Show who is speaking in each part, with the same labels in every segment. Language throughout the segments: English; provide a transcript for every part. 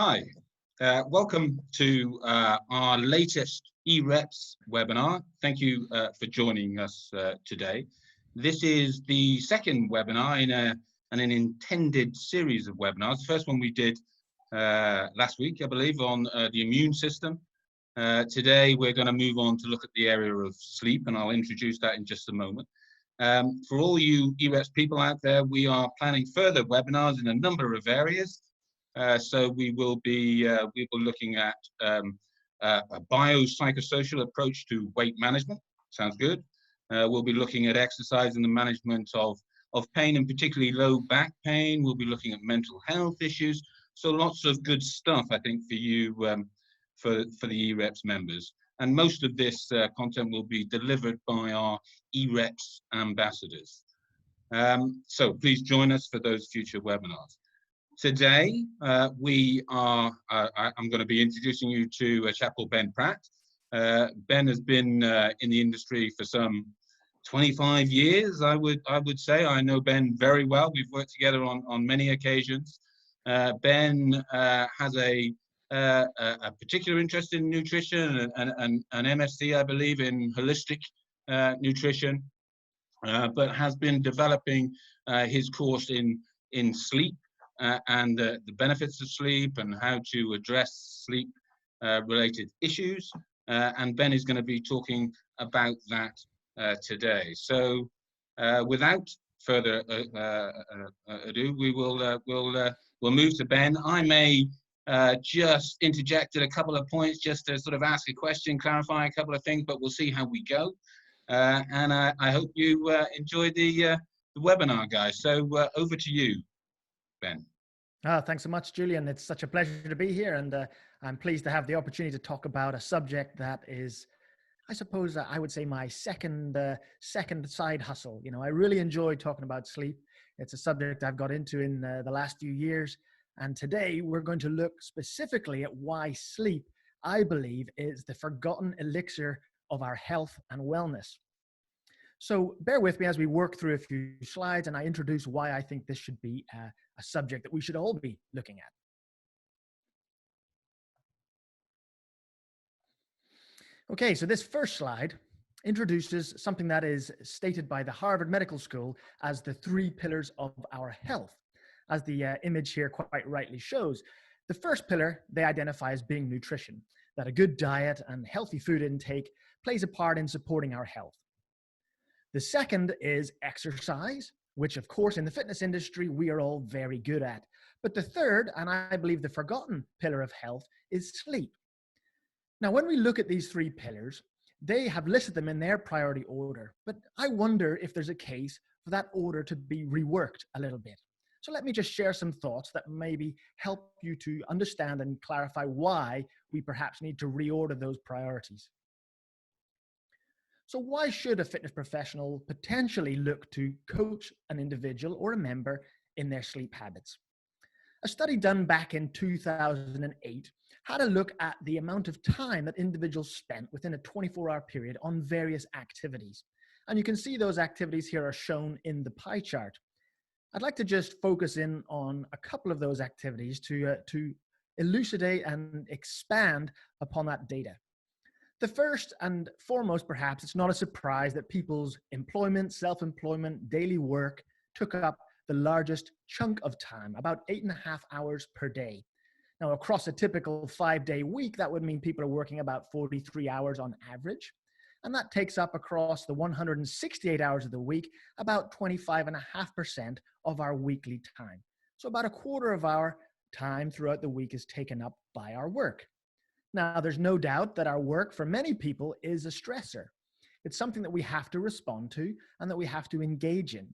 Speaker 1: Hi, welcome to our latest eReps webinar. Thank you for joining us today. This is the second webinar in an intended series of webinars. The first one we did last week, I believe, on the immune system. Today we're going to move on to look at the area of sleep, and I'll introduce that in just a moment. For all you eReps people out there, we are planning further webinars in a number of areas. So we will be looking at a biopsychosocial approach to weight management. Sounds good. We'll be looking at exercise and the management of pain, and particularly low back pain. We'll be looking at mental health issues. So lots of good stuff, I think, for you, for the eReps members. And most of this content will be delivered by our eReps ambassadors. So please join us for those future webinars. Today, I'm going to be introducing you to a chap called Ben Pratt. Ben has been in the industry for some 25 years, I would say. I know Ben very well. We've worked together on many occasions. Ben has a particular interest in nutrition and an MSc, I believe, in holistic nutrition, but has been developing his course in sleep. And the benefits of sleep and how to address sleep related issues. And Ben is going to be talking about that today. So without further ado, we'll move to Ben. I may just interject at a couple of points just to sort of ask a question, clarify a couple of things, but we'll see how we go. And I hope you enjoy the webinar, guys. So over to you, Ben.
Speaker 2: Thanks so much, Julian. It's such a pleasure to be here, and I'm pleased to have the opportunity to talk about a subject that is, I suppose, I would say my second side hustle. You know, I really enjoy talking about sleep. It's a subject I've got into in the last few years, and today we're going to look specifically at why sleep, I believe, is the forgotten elixir of our health and wellness. So bear with me as we work through a few slides and I introduce why I think this should be a subject that we should all be looking at. Okay, so this first slide introduces something that is stated by the Harvard Medical School as the 3 pillars of our health. As the image here quite rightly shows, the first pillar they identify as being nutrition, that a good diet and healthy food intake plays a part in supporting our health. The second is exercise, which of course in the fitness industry we are all very good at. But the third, and I believe the forgotten pillar of health, is sleep. Now, when we look at these 3 pillars, they have listed them in their priority order, but I wonder if there's a case for that order to be reworked a little bit. So let me just share some thoughts that maybe help you to understand and clarify why we perhaps need to reorder those priorities. So why should a fitness professional potentially look to coach an individual or a member in their sleep habits? A study done back in 2008 had a look at the amount of time that individuals spent within a 24-hour period on various activities. And you can see those activities here are shown in the pie chart. I'd like to just focus in on a couple of those activities to elucidate and expand upon that data. The first and foremost, perhaps, it's not a surprise that people's employment, self-employment, daily work took up the largest chunk of time, about 8.5 hours per day. Now, across a typical 5-day week, that would mean people are working about 43 hours on average. And that takes up across the 168 hours of the week, about 25.5% of our weekly time. So about a quarter of our time throughout the week is taken up by our work. Now, there's no doubt that our work for many people is a stressor. It's something that we have to respond to and that we have to engage in.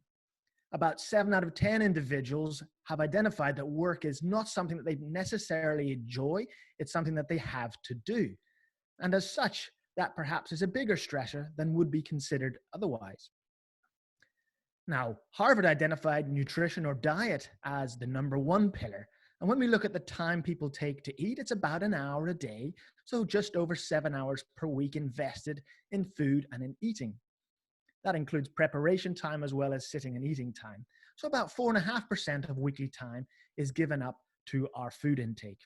Speaker 2: About 7 out of 10 individuals have identified that work is not something that they necessarily enjoy. It's something that they have to do. And as such, that perhaps is a bigger stressor than would be considered otherwise. Now, Harvard identified nutrition or diet as the #1 pillar. And when we look at the time people take to eat, it's about an hour a day. So just over 7 hours per week invested in food and in eating. That includes preparation time as well as sitting and eating time. So about 4.5% of weekly time is given up to our food intake.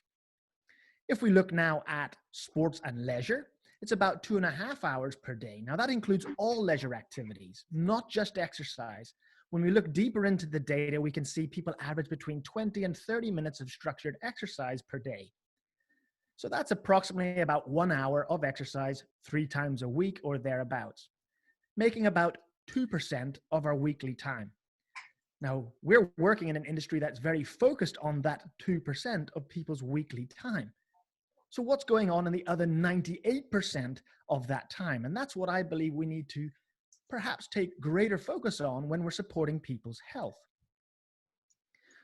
Speaker 2: If we look now at sports and leisure, it's about 2.5 hours per day. Now that includes all leisure activities, not just exercise. When we look deeper into the data, we can see people average between 20 and 30 minutes of structured exercise per day. So that's approximately about 1 hour of exercise 3 times a week or thereabouts, making about 2% of our weekly time. Now, we're working in an industry that's very focused on that 2% of people's weekly time. So what's going on in the other 98% of that time? And that's what I believe we need to perhaps take greater focus on when we're supporting people's health.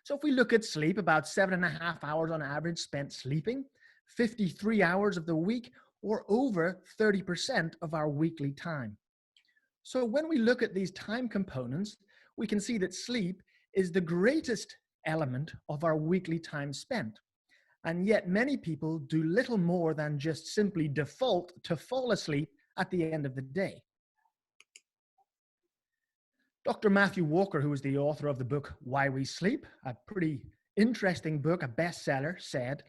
Speaker 2: So if we look at sleep, about 7.5 hours on average spent sleeping, 53 hours of the week, or over 30% of our weekly time. So when we look at these time components, we can see that sleep is the greatest element of our weekly time spent. And yet many people do little more than just simply default to fall asleep at the end of the day. Dr. Matthew Walker, who is the author of the book Why We Sleep, a pretty interesting book, a bestseller, said,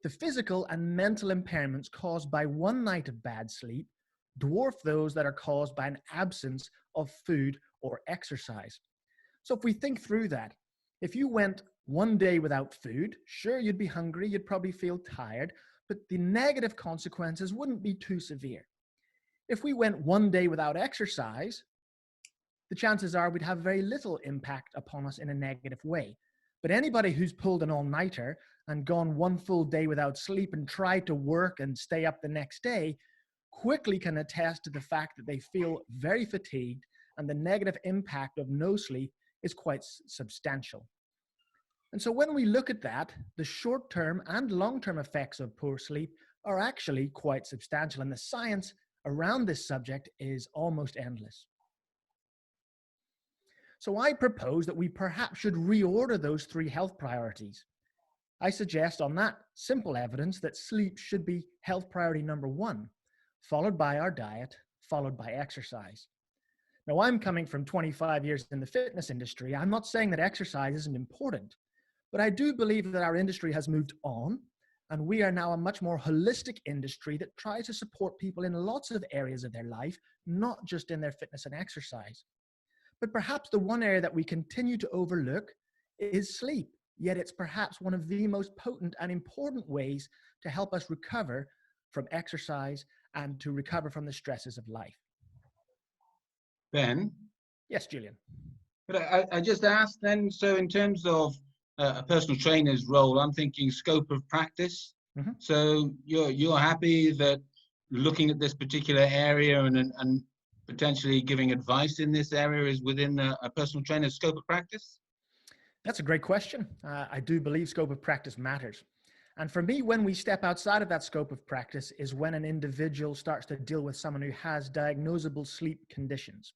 Speaker 2: "The physical and mental impairments caused by one night of bad sleep dwarf those that are caused by an absence of food or exercise." So if we think through that, if you went one day without food, sure, you'd be hungry, you'd probably feel tired, but the negative consequences wouldn't be too severe. If we went one day without exercise, the chances are we'd have very little impact upon us in a negative way. But anybody who's pulled an all-nighter and gone one full day without sleep and tried to work and stay up the next day quickly can attest to the fact that they feel very fatigued, and the negative impact of no sleep is quite substantial. And so when we look at that, the short-term and long-term effects of poor sleep are actually quite substantial, and the science around this subject is almost endless. So I propose that we perhaps should reorder those 3 health priorities. I suggest on that simple evidence that sleep should be health priority number 1, followed by our diet, followed by exercise. Now, I'm coming from 25 years in the fitness industry. I'm not saying that exercise isn't important, but I do believe that our industry has moved on, and we are now a much more holistic industry that tries to support people in lots of areas of their life, not just in their fitness and exercise. But perhaps the one area that we continue to overlook is sleep, yet it's perhaps one of the most potent and important ways to help us recover from exercise and to recover from the stresses of life.
Speaker 1: Ben?
Speaker 2: Yes, Julian.
Speaker 1: But I just asked then, so in terms of a personal trainer's role, I'm thinking scope of practice. Mm-hmm. So you're happy that looking at this particular area and potentially giving advice in this area is within a personal trainer's scope of practice?
Speaker 2: That's a great question. I do believe scope of practice matters. And for me, when we step outside of that scope of practice is when an individual starts to deal with someone who has diagnosable sleep conditions.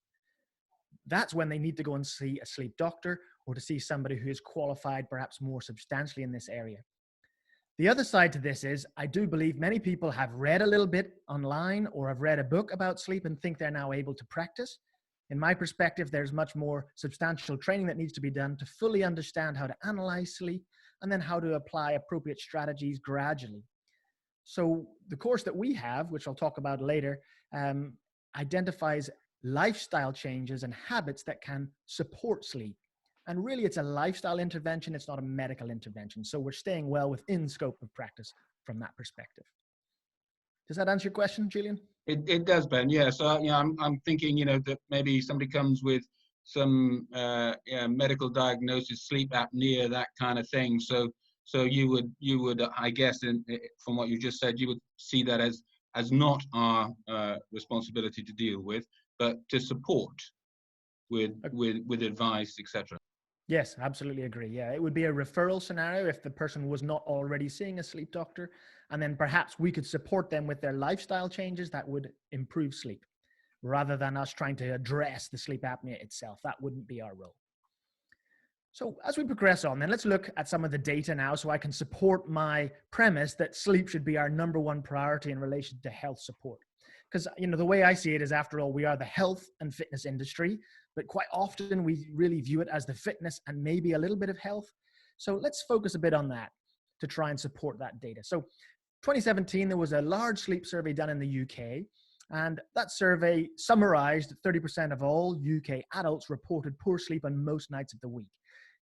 Speaker 2: That's when they need to go and see a sleep doctor or to see somebody who is qualified perhaps more substantially in this area. The other side to this is I do believe many people have read a little bit online or have read a book about sleep and think they're now able to practice. In my perspective, there's much more substantial training that needs to be done to fully understand how to analyze sleep and then how to apply appropriate strategies gradually. So the course that we have, which I'll talk about later, identifies lifestyle changes and habits that can support sleep. And really, it's a lifestyle intervention. It's not a medical intervention. So we're staying well within scope of practice from that perspective. Does that answer your question, Julian?
Speaker 1: It does, Ben. Yeah. So I'm thinking that maybe somebody comes with some medical diagnosis, sleep apnea, that kind of thing. So you would I guess from what you just said, you would see that as not our responsibility to deal with, but to support with advice, etc.
Speaker 2: Yes, absolutely agree. Yeah, it would be a referral scenario if the person was not already seeing a sleep doctor, and then perhaps we could support them with their lifestyle changes that would improve sleep, rather than us trying to address the sleep apnea itself. That wouldn't be our role. So as we progress on, then let's look at some of the data now so I can support my premise that sleep should be our number 1 priority in relation to health support. Because, the way I see it is, after all, we are the health and fitness industry, but quite often we really view it as the fitness and maybe a little bit of health. So let's focus a bit on that to try and support that data. So 2017, there was a large sleep survey done in the UK, and that survey summarized 30% of all UK adults reported poor sleep on most nights of the week.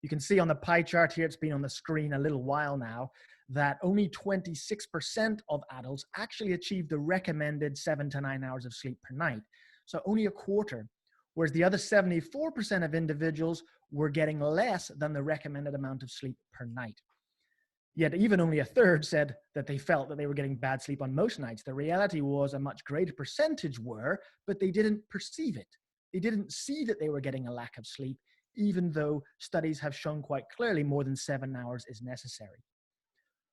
Speaker 2: You can see on the pie chart here, it's been on the screen a little while now, that only 26% of adults actually achieved the recommended 7 to 9 hours of sleep per night. So only a quarter, whereas the other 74% of individuals were getting less than the recommended amount of sleep per night. Yet even only a third said that they felt that they were getting bad sleep on most nights. The reality was a much greater percentage were, but they didn't perceive it. They didn't see that they were getting a lack of sleep, even though studies have shown quite clearly more than 7 hours is necessary.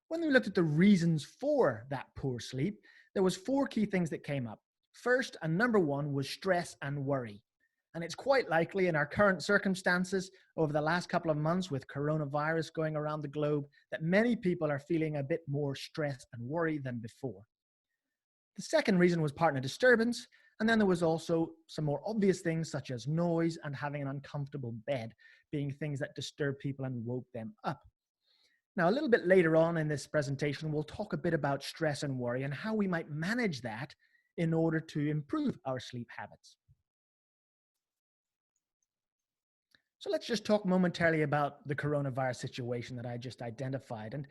Speaker 2: When we looked at the reasons for that poor sleep, there was 4 key things that came up. First, and number one, was stress and worry. And it's quite likely in our current circumstances over the last couple of months with coronavirus going around the globe that many people are feeling a bit more stress and worry than before. The second reason was partner disturbance. And then there was also some more obvious things such as noise and having an uncomfortable bed being things that disturb people and woke them up. Now, a little bit later on in this presentation, we'll talk a bit about stress and worry and how we might manage that in order to improve our sleep habits. So let's just talk momentarily about the coronavirus situation that I just identified. And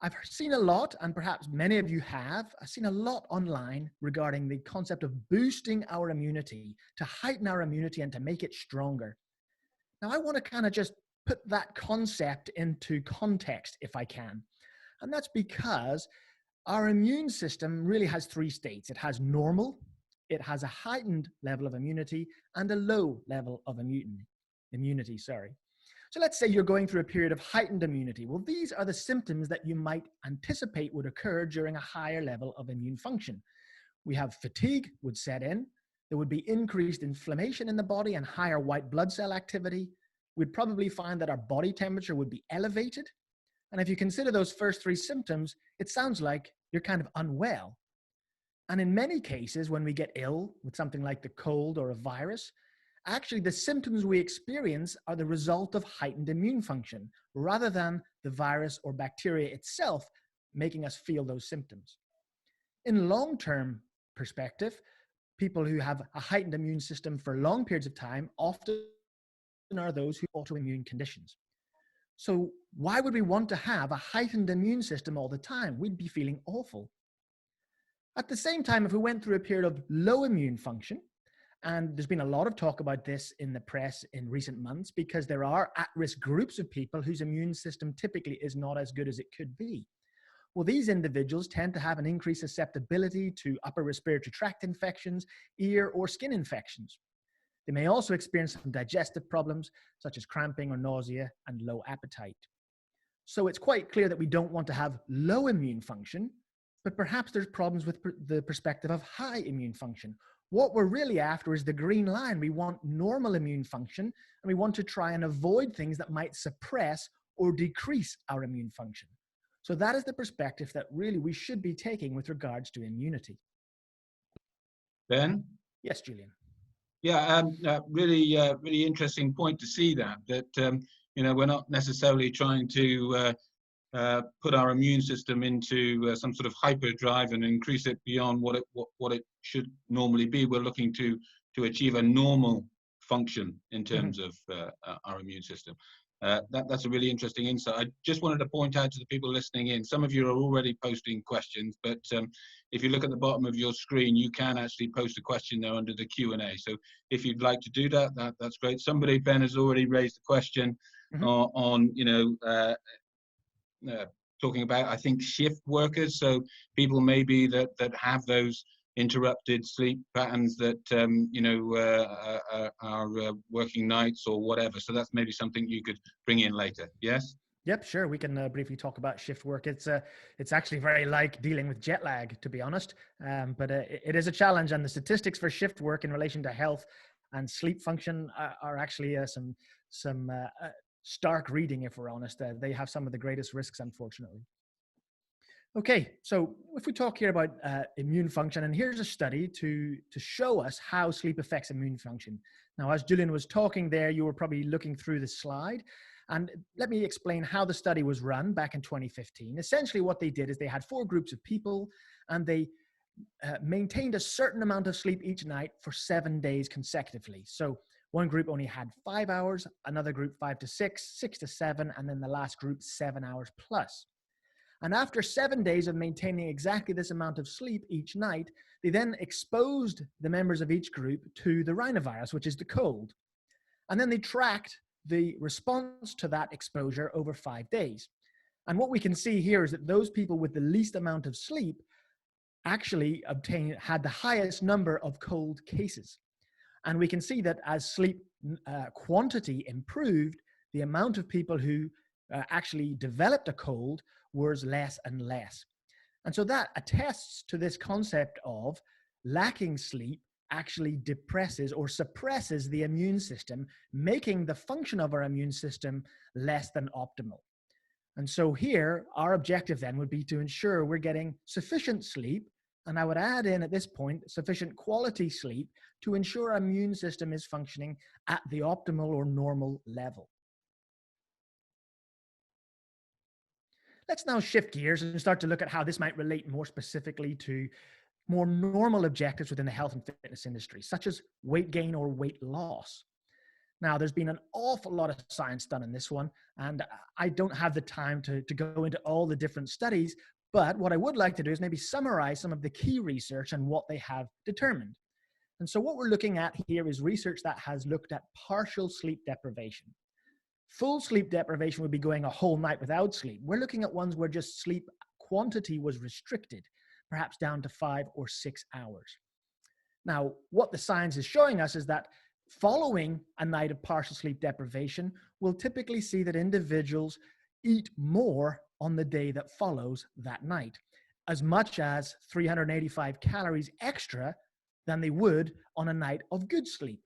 Speaker 2: I've seen a lot, and perhaps many of you have, I've seen a lot online regarding the concept of boosting our immunity, to heighten our immunity and to make it stronger. Now, I want to kind of just put that concept into context if I can. And that's because our immune system really has 3 states. It has normal, it has a heightened level of immunity, and a low level of immunity. So let's say you're going through a period of heightened immunity. Well, these are the symptoms that you might anticipate would occur during a higher level of immune function. We have fatigue would set in. There would be increased inflammation in the body and higher white blood cell activity. We'd probably find that our body temperature would be elevated. And if you consider those first 3 symptoms, it sounds like you're kind of unwell. And in many cases, when we get ill with something like the cold or a virus, actually the symptoms we experience are the result of heightened immune function rather than the virus or bacteria itself making us feel those symptoms. In long-term perspective, people who have a heightened immune system for long periods of time often are those who have autoimmune conditions. So why would we want to have a heightened immune system all the time? We'd be feeling awful. At the same time, if we went through a period of low immune function, and there's been a lot of talk about this in the press in recent months because there are at-risk groups of people whose immune system typically is not as good as it could be. Well, these individuals tend to have an increased susceptibility to upper respiratory tract infections, ear or skin infections. They may also experience some digestive problems such as cramping or nausea and low appetite. So it's quite clear that we don't want to have low immune function, but perhaps there's problems with the perspective of high immune function. What we're really after is the green line. We want normal immune function, and we want to try and avoid things that might suppress or decrease our immune function. So that is the perspective that really we should be taking with regards to immunity.
Speaker 1: Ben?
Speaker 2: Yes, Julian.
Speaker 1: Yeah, really interesting point to see that we're not necessarily trying to put our immune system into some sort of hyperdrive and increase it beyond what it should normally be. We're looking to achieve a normal function in terms of our immune system. That's a really interesting insight. I just wanted to point out to the people listening in, some of you are already posting questions, but if you look at the bottom of your screen, you can actually post a question there under the Q&A. So if you'd like to do that, that's great. Somebody, Ben, has already raised a question on talking about, I think, shift workers. So people maybe that have those interrupted sleep patterns that are working nights or whatever. So that's maybe something you could bring in later. Yes.
Speaker 2: Yep, sure. We can briefly talk about shift work. It's actually very like dealing with jet lag, to be honest. But it is a challenge, and the statistics for shift work in relation to health and sleep function are actually some stark reading, if we're honest. They have some of the greatest risks, unfortunately. Okay, so if we talk here about immune function, and here's a study to show us how sleep affects immune function. Now, as Julian was talking there, you were probably looking through the slide, And let me explain how the study was run back in 2015. Essentially what they did is they had 4 groups of people, and they maintained a certain amount of sleep each night for 7 days consecutively. So one group only had 5 hours, another group 5 to 6, 6 to 7, and then the last group 7 hours plus. And after 7 days of maintaining exactly this amount of sleep each night, they then exposed the members of each group to the rhinovirus, which is the cold. And then they tracked the response to that exposure over 5 days. And what we can see here is that those people with the least amount of sleep actually had the highest number of cold cases. And we can see that as sleep quantity improved, the amount of people who actually developed a cold was less and less. And so that attests to this concept of lacking sleep actually depresses or suppresses the immune system, making the function of our immune system less than optimal. And so here, our objective then would be to ensure we're getting sufficient sleep, and I would add in at this point, sufficient quality sleep to ensure our immune system is functioning at the optimal or normal level. Let's now shift gears and start to look at how this might relate more specifically to more normal objectives within the health and fitness industry, such as weight gain or weight loss. Now, there's been an awful lot of science done in this one, and I don't have the time to go into all the different studies, but what I would like to do is maybe summarize some of the key research and what they have determined. And so what we're looking at here is research that has looked at partial sleep deprivation. Full sleep deprivation would be going a whole night without sleep. We're looking at ones where just sleep quantity was restricted, perhaps down to 5 or 6 hours. Now, what the science is showing us is that following a night of partial sleep deprivation, we'll typically see that individuals eat more on the day that follows that night, as much as 385 calories extra than they would on a night of good sleep.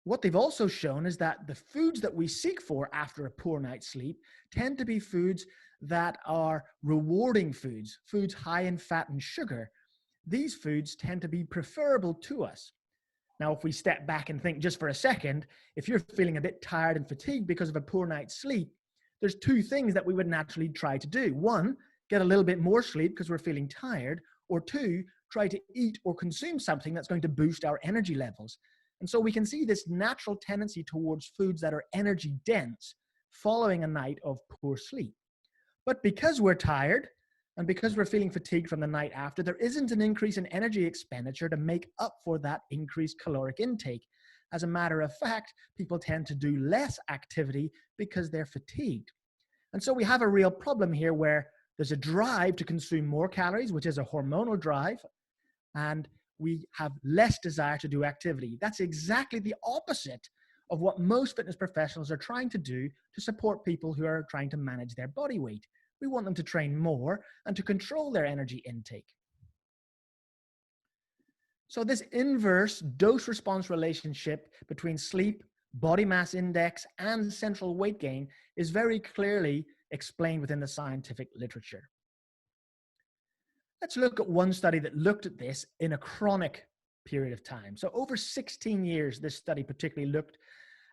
Speaker 2: What they've also shown is that the foods that we seek for after a poor night's sleep tend to be foods that are rewarding foods, foods high in fat and sugar. These foods tend to be preferable to us. Now, if we step back and think just for a second, if you're feeling a bit tired and fatigued because of a poor night's sleep, there's 2 things that we would naturally try to do. 1, get a little bit more sleep because we're feeling tired, or 2, try to eat or consume something that's going to boost our energy levels. And so we can see this natural tendency towards foods that are energy dense following a night of poor sleep. But because we're tired and because we're feeling fatigued from the night after, there isn't an increase in energy expenditure to make up for that increased caloric intake. As a matter of fact, people tend to do less activity because they're fatigued. And so we have a real problem here where there's a drive to consume more calories, which is a hormonal drive, and we have less desire to do activity. That's exactly the opposite of what most fitness professionals are trying to do to support people who are trying to manage their body weight. We want them to train more and to control their energy intake. So this inverse dose-response relationship between sleep, body mass index, and central weight gain is very clearly explained within the scientific literature. Let's look at one study that looked at this in a chronic period of time. So over 16 years, this study particularly looked,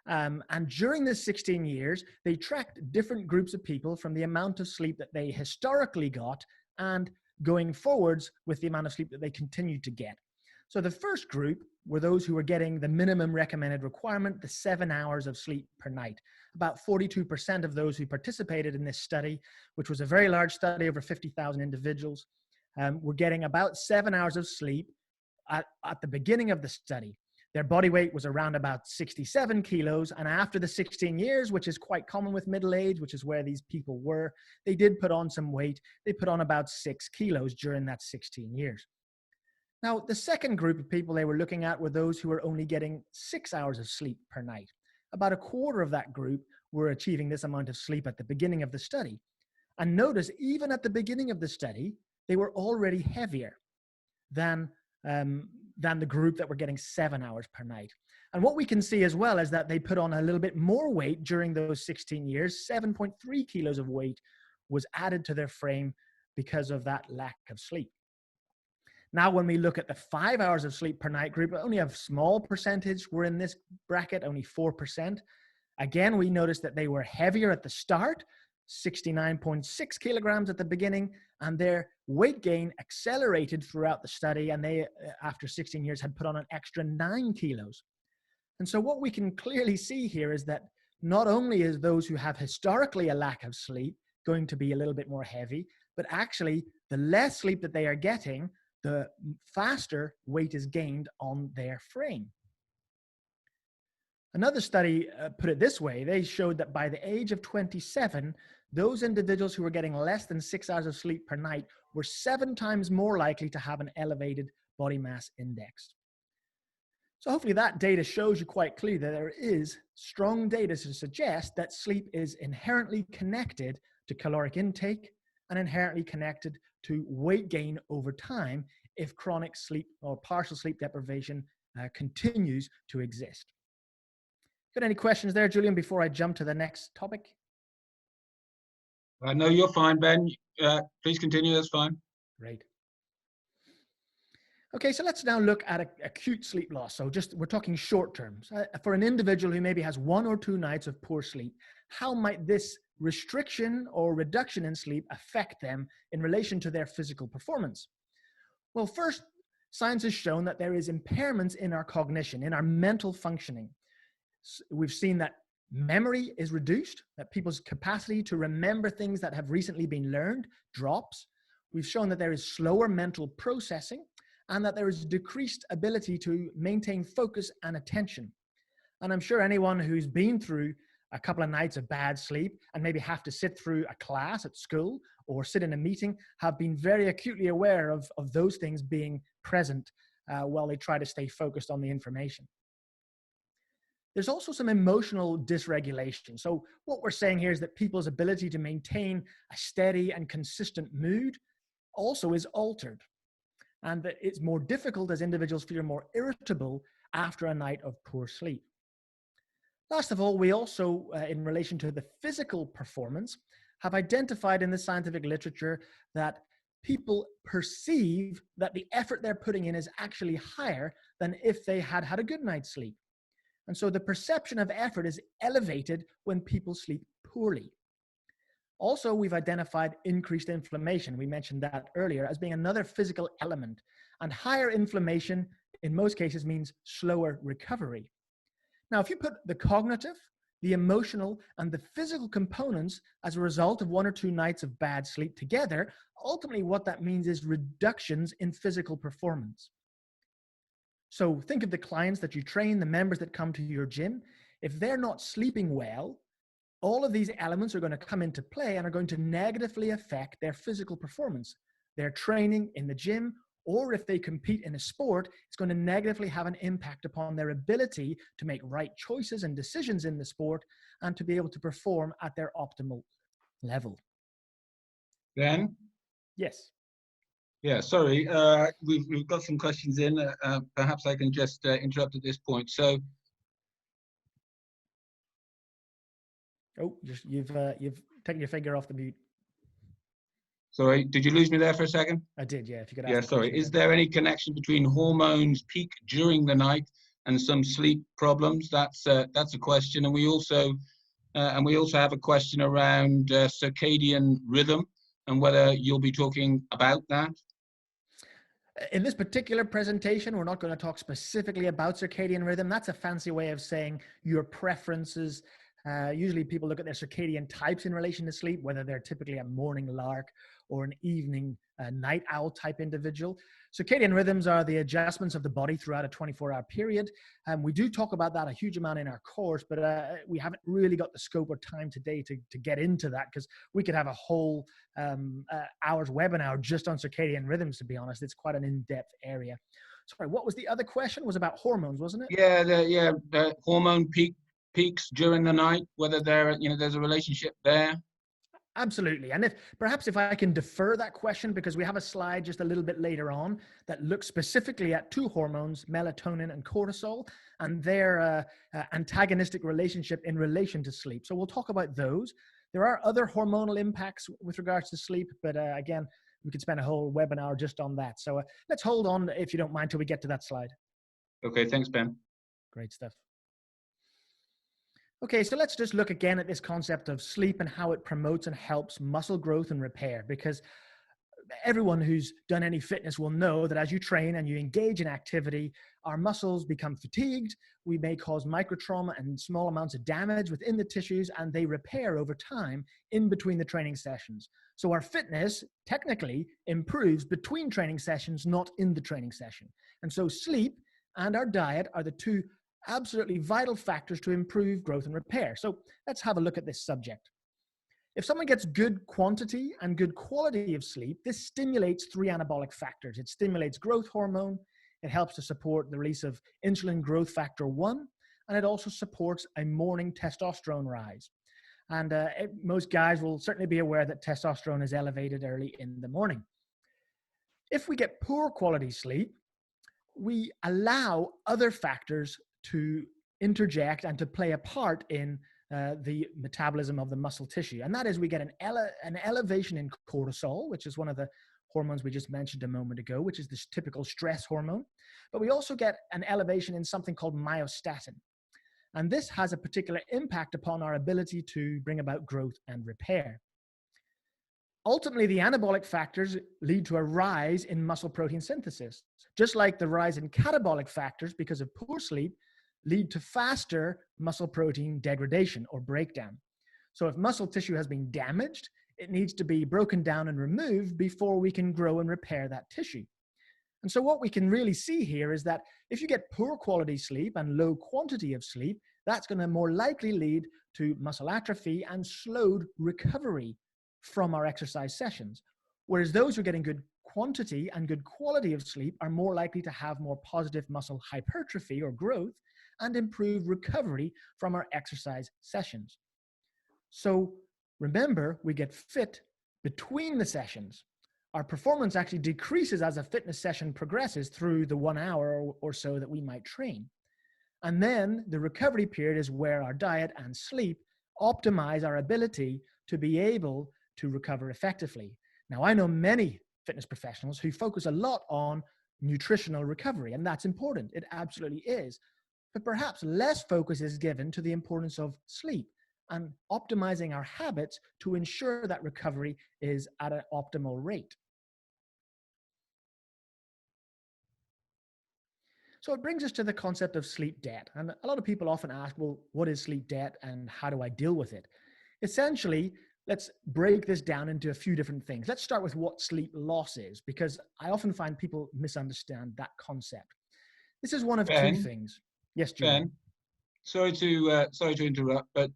Speaker 2: and during this 16 years, they tracked different groups of people from the amount of sleep that they historically got and going forwards with the amount of sleep that they continued to get. So the first group were those who were getting the minimum recommended requirement, the 7 hours of sleep per night. About 42% of those who participated in this study, which was a very large study, over 50,000 individuals, were getting about 7 hours of sleep at the beginning of the study. Their body weight was around about 67 kilos. And after the 16 years, which is quite common with middle age, which is where these people were, they did put on some weight. They put on about 6 kilos during that 16 years. Now, the second group of people they were looking at were those who were only getting 6 hours of sleep per night. About a quarter of that group were achieving this amount of sleep at the beginning of the study. And notice, even at the beginning of the study, they were already heavier than the group that were getting 7 hours per night. And what we can see as well is that they put on a little bit more weight during those 16 years. 7.3 kilos of weight was added to their frame because of that lack of sleep. Now, when we look at the 5 hours of sleep per night group, only a small percentage were in this bracket, only 4%. Again, we noticed that they were heavier at the start, 69.6 kilograms at the beginning, and their weight gain accelerated throughout the study, and they, after 16 years, had put on an extra 9 kilos. And so what we can clearly see here is that not only is those who have historically a lack of sleep going to be a little bit more heavy, but actually the less sleep that they are getting, the faster weight is gained on their frame. Another study put it this way. They showed that by the age of 27, those individuals who were getting less than 6 hours of sleep per night were 7 times more likely to have an elevated body mass index. So hopefully that data shows you quite clearly that there is strong data to suggest that sleep is inherently connected to caloric intake and inherently connected to weight gain over time if chronic sleep or partial sleep deprivation continues to exist. Got any questions there, Julian, before I jump to the next topic?
Speaker 1: No, you're fine, Ben. Please continue, that's fine.
Speaker 2: Great. Okay, so let's now look at acute sleep loss. So we're talking short terms. For an individual who maybe has 1 or 2 nights of poor sleep, how might this restriction or reduction in sleep affect them in relation to their physical performance? Well, first, science has shown that there is impairments in our cognition, in our mental functioning. We've seen that memory is reduced, that people's capacity to remember things that have recently been learned drops. We've shown that there is slower mental processing, and that there is decreased ability to maintain focus and attention. And I'm sure anyone who's been through a couple of nights of bad sleep and maybe have to sit through a class at school or sit in a meeting have been very acutely aware of those things being present while they try to stay focused on the information. There's also some emotional dysregulation. So what we're saying here is that people's ability to maintain a steady and consistent mood also is altered, and that it's more difficult as individuals feel more irritable after a night of poor sleep. Last of all, we also, in relation to the physical performance, have identified in the scientific literature that people perceive that the effort they're putting in is actually higher than if they had had a good night's sleep. And so the perception of effort is elevated when people sleep poorly. Also, we've identified increased inflammation. We mentioned that earlier as being another physical element. And higher inflammation in most cases means slower recovery. Now, if you put the cognitive, the emotional, and the physical components as a result of 1 or 2 nights of bad sleep together, ultimately what that means is reductions in physical performance. So think of the clients that you train, the members that come to your gym. If they're not sleeping well, all of these elements are going to come into play and are going to negatively affect their physical performance. Their training in the gym, or if they compete in a sport, it's going to negatively have an impact upon their ability to make right choices and decisions in the sport and to be able to perform at their optimal level.
Speaker 1: Ben?
Speaker 2: Yes.
Speaker 1: Yeah, sorry. We've got some questions in. Perhaps I can just interrupt at this point. So,
Speaker 2: oh, you've taken your finger off the mute.
Speaker 1: Sorry, did you lose me there for a second?
Speaker 2: I did, yeah. If you could ask.
Speaker 1: Yeah, sorry. Is there any connection between hormones peak during the night and some sleep problems? That's a question, and we also have a question around circadian rhythm and whether you'll be talking about that.
Speaker 2: In this particular presentation, we're not going to talk specifically about circadian rhythm. That's a fancy way of saying your preferences. Usually people look at their circadian types in relation to sleep, whether they're typically a morning lark or an evening night owl type individual. Circadian rhythms are the adjustments of the body throughout a 24-hour period. We do talk about that a huge amount in our course, but we haven't really got the scope or time today to get into that, because we could have a whole hour's webinar just on circadian rhythms, to be honest. It's quite an in-depth area. Sorry, what was the other question? It was about hormones, wasn't it?
Speaker 1: Yeah, the hormone peaks during the night, whether there's a relationship there.
Speaker 2: Absolutely. And perhaps if I can defer that question, because we have a slide just a little bit later on that looks specifically at 2 hormones, melatonin and cortisol, and their antagonistic relationship in relation to sleep. So we'll talk about those. There are other hormonal impacts with regards to sleep, but again, we could spend a whole webinar just on that. So let's hold on, if you don't mind, till we get to that slide.
Speaker 1: Okay, thanks, Ben.
Speaker 2: Great stuff. Okay, so let's just look again at this concept of sleep and how it promotes and helps muscle growth and repair, because everyone who's done any fitness will know that as you train and you engage in activity, our muscles become fatigued. We may cause microtrauma and small amounts of damage within the tissues, and they repair over time in between the training sessions. So our fitness technically improves between training sessions, not in the training session. And so sleep and our diet are the two absolutely vital factors to improve growth and repair. So let's have a look at this subject. If someone gets good quantity and good quality of sleep, this stimulates three anabolic factors. It stimulates growth hormone, it helps to support the release of insulin growth factor 1, and it also supports a morning testosterone rise. And most guys will certainly be aware that testosterone is elevated early in the morning. If we get poor quality sleep, we allow other factors to interject and to play a part in the metabolism of the muscle tissue. And that is, we get an elevation in cortisol, which is one of the hormones we just mentioned a moment ago, which is this typical stress hormone. But we also get an elevation in something called myostatin. And this has a particular impact upon our ability to bring about growth and repair. Ultimately, the anabolic factors lead to a rise in muscle protein synthesis, just like the rise in catabolic factors because of poor sleep lead to faster muscle protein degradation or breakdown. So if muscle tissue has been damaged, it needs to be broken down and removed before we can grow and repair that tissue. And so what we can really see here is that if you get poor quality sleep and low quantity of sleep, that's going to more likely lead to muscle atrophy and slowed recovery from our exercise sessions. Whereas those who are getting good quantity and good quality of sleep are more likely to have more positive muscle hypertrophy or growth and improved recovery from our exercise sessions. So remember, we get fit between the sessions. Our performance actually decreases as a fitness session progresses through the 1 hour or so that we might train. And then the recovery period is where our diet and sleep optimize our ability to be able to recover effectively. Now, I know many fitness professionals who focus a lot on nutritional recovery, and that's important. It absolutely is. But perhaps less focus is given to the importance of sleep and optimizing our habits to ensure that recovery is at an optimal rate. So it brings us to the concept of sleep debt. And a lot of people often ask, well, what is sleep debt and how do I deal with it? Essentially, let's break this down into a few different things. Let's start with what sleep loss is, because I often find people misunderstand that concept. This is one of two things. Yes, Julian.
Speaker 1: Ben, sorry to interrupt, but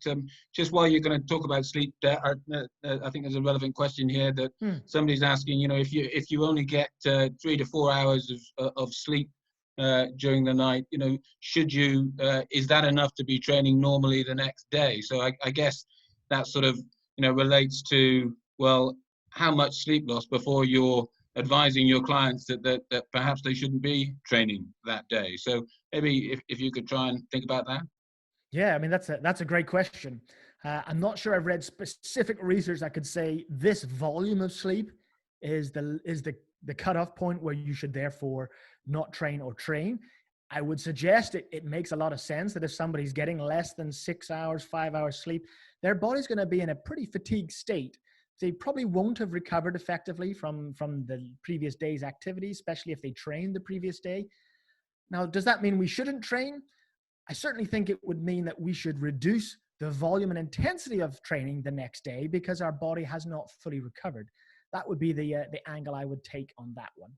Speaker 1: just while you're going to talk about sleep debt, I think there's a relevant question here that somebody's asking. You know, if you only get 3 to 4 hours of sleep during the night, you know, is that enough to be training normally the next day? So I guess that sort of, you know, relates to, well, how much sleep loss before you're advising your clients that perhaps they shouldn't be training that day. So maybe if you could try and think about that.
Speaker 2: Yeah, I mean, that's a great question. I'm not sure I've read specific research that could say this volume of sleep is the cutoff point where you should therefore not train or train. I would suggest it makes a lot of sense that if somebody's getting less than 6 hours, 5 hours sleep, their body's going to be in a pretty fatigued state. They probably won't have recovered effectively from the previous day's activity, especially if they trained the previous day. Now, does that mean we shouldn't train? I certainly think it would mean that we should reduce the volume and intensity of training the next day because our body has not fully recovered. That would be the angle I would take on that one.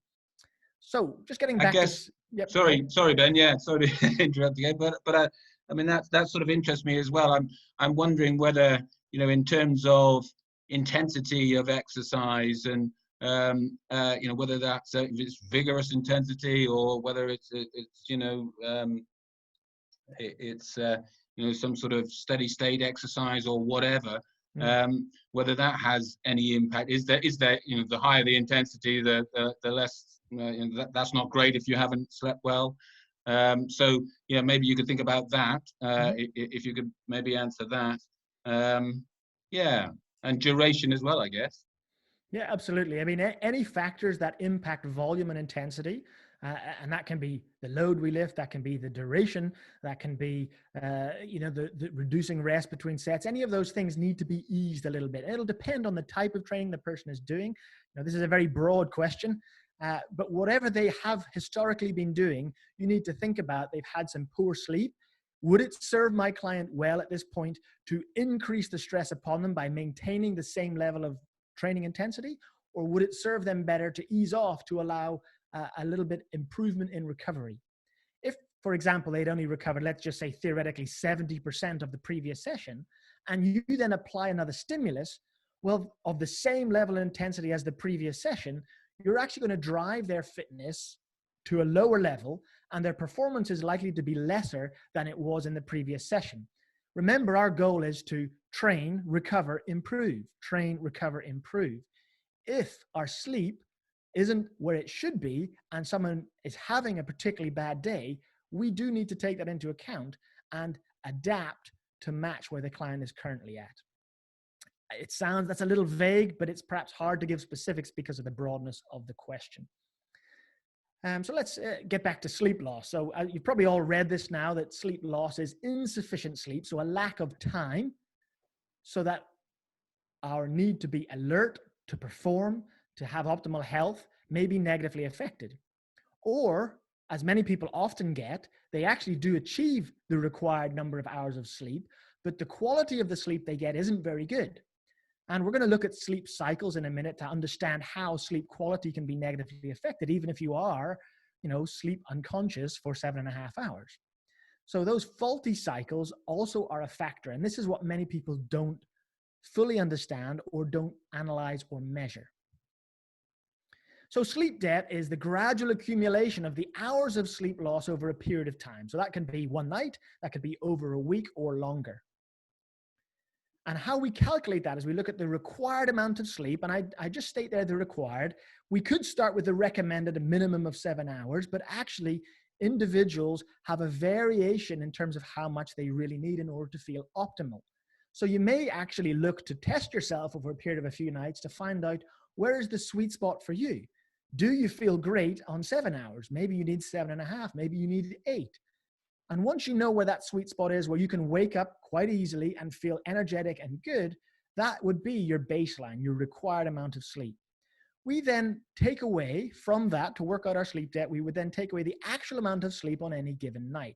Speaker 2: So just getting back to... Yep,
Speaker 1: sorry, Ben. Yeah, sorry to interrupt again, but I mean, that sort of interests me as well. I'm wondering whether, you know, in terms of intensity of exercise and you know, whether that's if it's vigorous intensity or whether it's you know, it's you know, some sort of steady state exercise or whatever. Whether that has any impact. Is there you know, the higher the intensity, the less you know, that's not great if you haven't slept well. So yeah, maybe you could think about that. If you could maybe answer that. Yeah, and duration as well, I guess.
Speaker 2: Yeah, absolutely. I mean, any factors that impact volume and intensity And that can be the load we lift, that can be the duration, that can be, the reducing rest between sets. Any of those things need to be eased a little bit. It'll depend on the type of training the person is doing. Now, this is a very broad question, but whatever they have historically been doing, you need to think about they've had some poor sleep. Would it serve my client well at this point to increase the stress upon them by maintaining the same level of training intensity? Or would it serve them better to ease off to allow a little bit improvement in recovery? If, for example, they'd only recovered, let's just say theoretically 70% of the previous session, and you then apply another stimulus, well, of the same level of intensity as the previous session, you're actually going to drive their fitness to a lower level, and their performance is likely to be lesser than it was in the previous session. Remember, our goal is to train, recover, improve. Train, recover, improve. If our sleep isn't where it should be and someone is having a particularly bad day, we do need to take that into account and adapt to match where the client is currently at. It sounds, that's a little vague, but it's perhaps hard to give specifics because of the broadness of the question. So let's get back to sleep loss. So you've probably all read this now, that sleep loss is insufficient sleep, so a lack of time, so that our need to be alert, to perform, to have optimal health may be negatively affected. Or, as many people often get, they actually do achieve the required number of hours of sleep, but the quality of the sleep they get isn't very good. And we're going to look at sleep cycles in a minute to understand how sleep quality can be negatively affected, even if you are, sleep unconscious for 7.5 hours. So those faulty cycles also are a factor. And this is what many people don't fully understand or don't analyze or measure. So sleep debt is the gradual accumulation of the hours of sleep loss over a period of time. So that can be one night, that could be over a week or longer. And how we calculate that is we look at the required amount of sleep. And I just state there the required. We could start with the recommended, a minimum of 7 hours, but actually individuals have a variation in terms of how much they really need in order to feel optimal. So you may actually look to test yourself over a period of a few nights to find out where is the sweet spot for you. Do you feel great on 7 hours? Maybe you need 7.5, maybe you need 8. And once you know where that sweet spot is, where you can wake up quite easily and feel energetic and good, that would be your baseline, your required amount of sleep. We then take away from that, to work out our sleep debt, we would then take away the actual amount of sleep on any given night.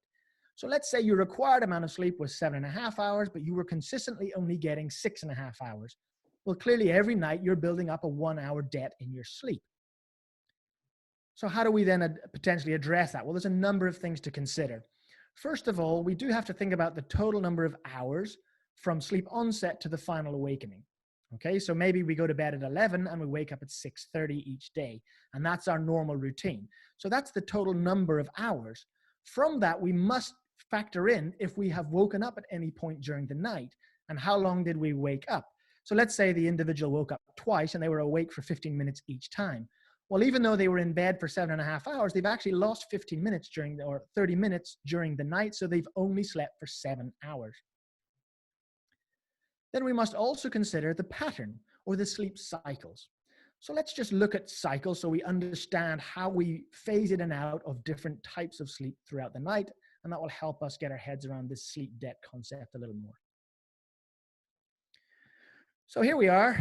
Speaker 2: So let's say your required amount of sleep was 7.5 hours, but you were consistently only getting 6.5 hours. Well, clearly every night you're building up a 1-hour debt in your sleep. So how do we then potentially address that? Well, there's a number of things to consider. First of all, we do have to think about the total number of hours from sleep onset to the final awakening. Okay, so maybe we go to bed at 11 and we wake up at 6:30 each day, and that's our normal routine. So that's the total number of hours. From that, we must factor in if we have woken up at any point during the night, and how long did we wake up. So let's say the individual woke up twice and they were awake for 15 minutes each time. Well, even though they were in bed for 7.5 hours, they've actually lost 15 minutes or 30 minutes during the night, so they've only slept for 7 hours. Then we must also consider the pattern or the sleep cycles. So let's just look at cycles so we understand how we phase in and out of different types of sleep throughout the night, and that will help us get our heads around this sleep debt concept a little more. So here we are.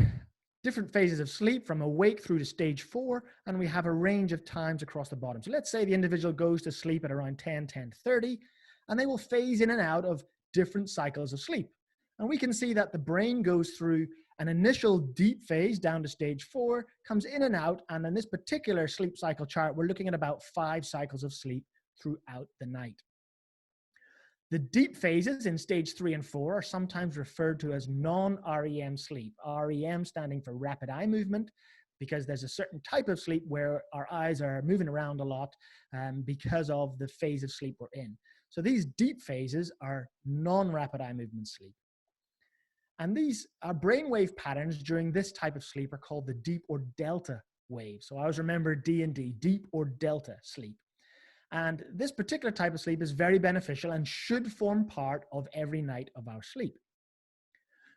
Speaker 2: Different phases of sleep from awake through to stage 4, and we have a range of times across the bottom. So let's say the individual goes to sleep at around 10:30, and they will phase in and out of different cycles of sleep. And we can see that the brain goes through an initial deep phase down to stage 4, comes in and out, and in this particular sleep cycle chart, we're looking at about 5 cycles of sleep throughout the night. The deep phases in stage 3 and 4 are sometimes referred to as non-REM sleep. REM standing for rapid eye movement, because there's a certain type of sleep where our eyes are moving around a lot because of the phase of sleep we're in. So these deep phases are non-rapid eye movement sleep. And these brainwave patterns during this type of sleep are called the deep or delta wave. So I always remember D&D, deep or delta sleep. And this particular type of sleep is very beneficial and should form part of every night of our sleep.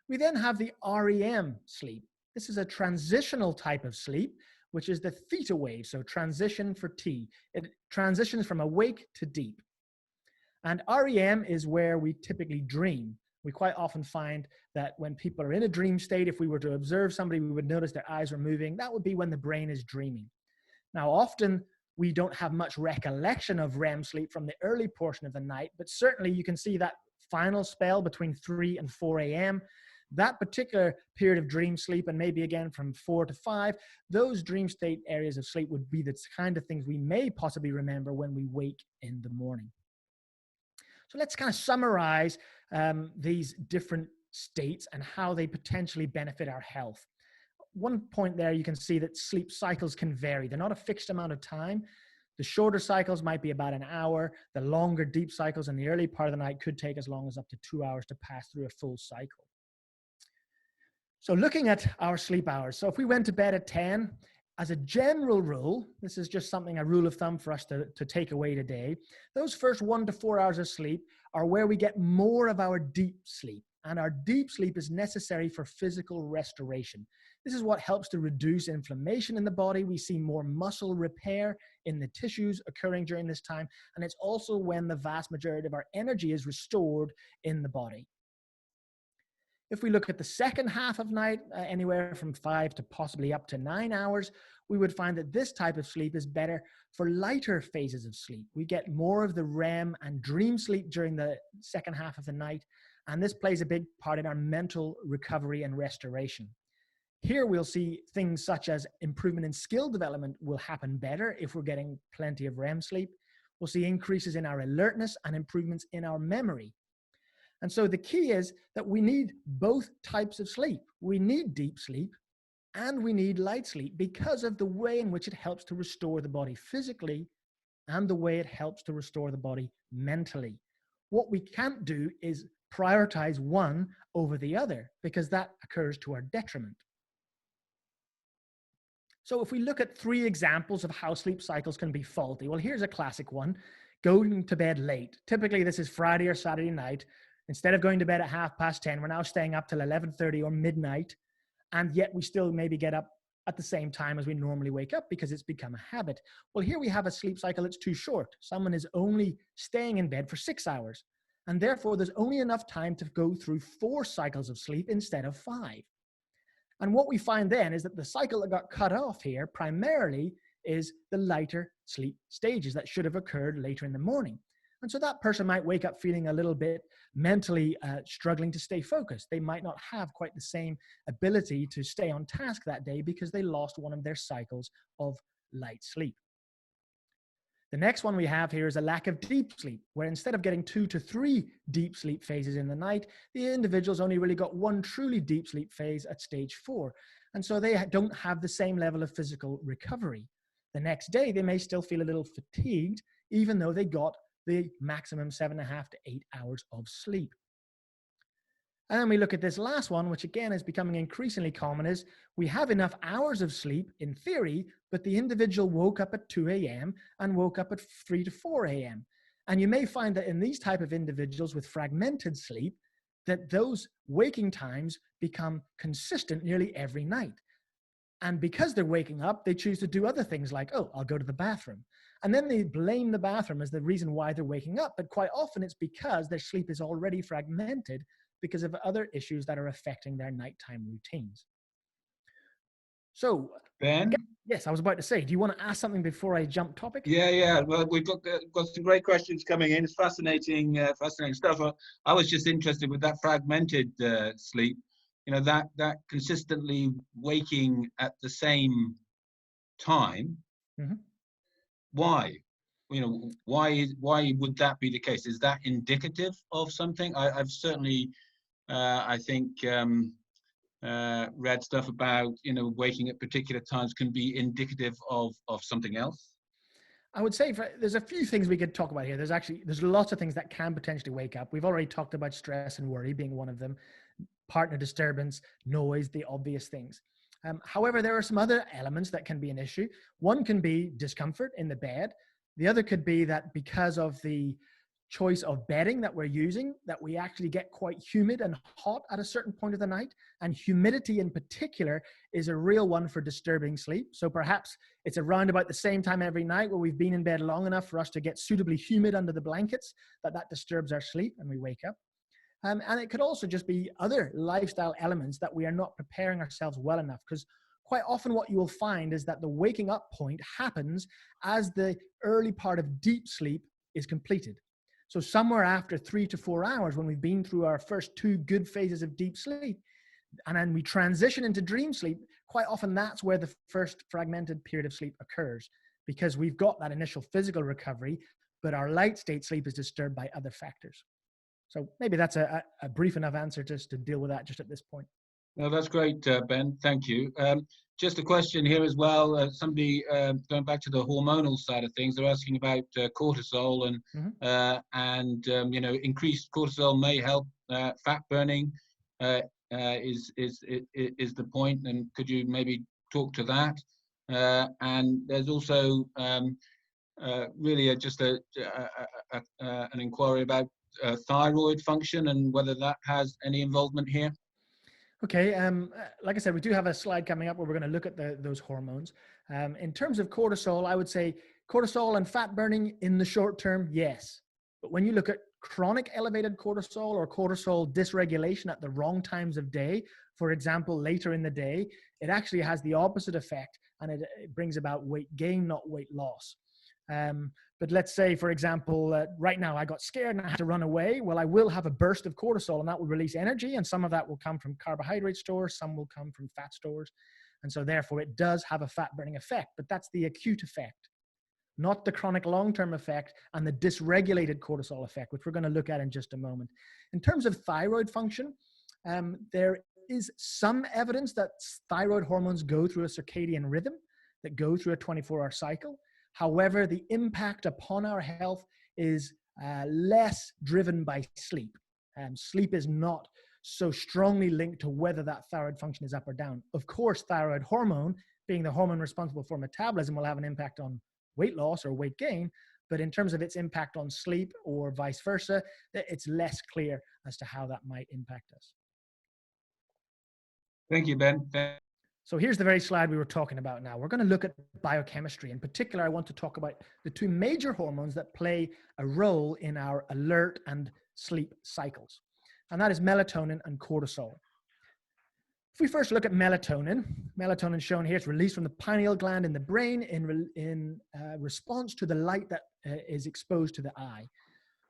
Speaker 2: We then have the REM sleep. This is a transitional type of sleep which is the theta wave. So transition for T. It transitions from awake to deep. And REM is where we typically dream. We quite often find that when people are in a dream state, if we were to observe somebody, we would notice their eyes are moving. That would be when the brain is dreaming. Now, often we don't have much recollection of REM sleep from the early portion of the night, but certainly you can see that final spell between 3 and 4 a.m., that particular period of dream sleep, and maybe again from 4 to 5, those dream state areas of sleep would be the kind of things we may possibly remember when we wake in the morning. So let's kind of summarize these different states and how they potentially benefit our health. One point there, you can see that sleep cycles can vary. They're not a fixed amount of time. The shorter cycles might be about an hour. The longer deep cycles in the early part of the night could take as long as up to 2 hours to pass through a full cycle. So looking at our sleep hours. So if we went to bed at 10, as a general rule, this is just something, a rule of thumb for us to take away today, those first 1 to 4 hours of sleep are where we get more of our deep sleep. And our deep sleep is necessary for physical restoration. This is what helps to reduce inflammation in the body. We see more muscle repair in the tissues occurring during this time. And it's also when the vast majority of our energy is restored in the body. If we look at the second half of night, anywhere from 5 to possibly up to 9 hours, we would find that this type of sleep is better for lighter phases of sleep. We get more of the REM and dream sleep during the second half of the night, and this plays a big part in our mental recovery and restoration. Here we'll see things such as improvement in skill development will happen better if we're getting plenty of REM sleep. We'll see increases in our alertness and improvements in our memory. And so the key is that we need both types of sleep. We need deep sleep and we need light sleep because of the way in which it helps to restore the body physically and the way it helps to restore the body mentally. What we can't do is prioritize one over the other because that occurs to our detriment. So if we look at 3 examples of how sleep cycles can be faulty, well, here's a classic one, going to bed late. Typically, this is Friday or Saturday night. Instead of going to bed at 10:30, we're now staying up till 11:30 or midnight, and yet we still maybe get up at the same time as we normally wake up because it's become a habit. Well, here we have a sleep cycle that's too short. Someone is only staying in bed for 6 hours, and therefore there's only enough time to go through 4 cycles of sleep instead of 5. And what we find then is that the cycle that got cut off here primarily is the lighter sleep stages that should have occurred later in the morning. And so that person might wake up feeling a little bit mentally struggling to stay focused. They might not have quite the same ability to stay on task that day because they lost one of their cycles of light sleep. The next one we have here is a lack of deep sleep, where instead of getting 2 to 3 deep sleep phases in the night, the individual's only really got 1 truly deep sleep phase at stage 4. And so they don't have the same level of physical recovery. The next day, they may still feel a little fatigued, even though they got the maximum 7.5 to 8 hours of sleep. And then we look at this last one, which again is becoming increasingly common, is we have enough hours of sleep in theory, but the individual woke up at 2 a.m. and woke up at 3 to 4 a.m. And you may find that in these type of individuals with fragmented sleep, that those waking times become consistent nearly every night. And because they're waking up, they choose to do other things like, oh, I'll go to the bathroom. And then they blame the bathroom as the reason why they're waking up. But quite often it's because their sleep is already fragmented because of other issues that are affecting their nighttime routines. So,
Speaker 1: Ben?
Speaker 2: Yes, I was about to say, do you want to ask something before I jump topic?
Speaker 1: Yeah. Well, we've got some great questions coming in. It's fascinating stuff. I was just interested with that fragmented sleep. You know, that consistently waking at the same time. Mm-hmm. Why? You know, why would that be the case? Is that indicative of something? I've certainly, I think, read stuff about, you know, waking at particular times can be indicative of something else.
Speaker 2: I would say there's a few things we could talk about here. There's lots of things that can potentially wake up. We've already talked about stress and worry being one of them, partner disturbance, noise, the obvious things. However, there are some other elements that can be an issue. One can be discomfort in the bed. The other could be that because of the choice of bedding that we're using, that we actually get quite humid and hot at a certain point of the night. And humidity in particular is a real one for disturbing sleep. So perhaps it's around about the same time every night where we've been in bed long enough for us to get suitably humid under the blankets, that disturbs our sleep and we wake up. And it could also just be other lifestyle elements that we are not preparing ourselves well enough, because quite often what you will find is that the waking up point happens as the early part of deep sleep is completed. So somewhere after 3 to 4 hours, when we've been through our first 2 good phases of deep sleep, and then we transition into dream sleep, quite often that's where the first fragmented period of sleep occurs, because we've got that initial physical recovery, but our light state sleep is disturbed by other factors. So maybe that's a brief enough answer just to deal with that just at this point.
Speaker 1: No, that's great, Ben. Thank you. Just a question here as well. Somebody going back to the hormonal side of things, they're asking about cortisol and you know, increased cortisol may help fat burning. Is the point? And could you maybe talk to that? And there's also really just an inquiry about thyroid function and whether that has any involvement here.
Speaker 2: Okay, like I said, we do have a slide coming up where we're going to look at those hormones. In terms of cortisol, I would say cortisol and fat burning in the short term, yes. But when you look at chronic elevated cortisol or cortisol dysregulation at the wrong times of day, for example, later in the day, it actually has the opposite effect, and it brings about weight gain, not weight loss. But let's say, for example, right now I got scared and I had to run away. Well, I will have a burst of cortisol and that will release energy, and some of that will come from carbohydrate stores, some will come from fat stores. And so therefore it does have a fat burning effect, but that's the acute effect, not the chronic long-term effect and the dysregulated cortisol effect, which we're going to look at in just a moment. In terms of thyroid function, there is some evidence that thyroid hormones go through a circadian rhythm, that go through a 24-hour cycle. However, the impact upon our health is less driven by sleep. Sleep is not so strongly linked to whether that thyroid function is up or down. Of course, thyroid hormone, being the hormone responsible for metabolism, will have an impact on weight loss or weight gain, but in terms of its impact on sleep or vice versa, it's less clear as to how that might impact us.
Speaker 1: Thank you, Ben.
Speaker 2: So here's the very slide we were talking about now. We're going to look at biochemistry. In particular, I want to talk about the 2 major hormones that play a role in our alert and sleep cycles, and that is melatonin and cortisol. If we first look at melatonin, melatonin shown here, it's released from the pineal gland in the brain in response to the light that is exposed to the eye.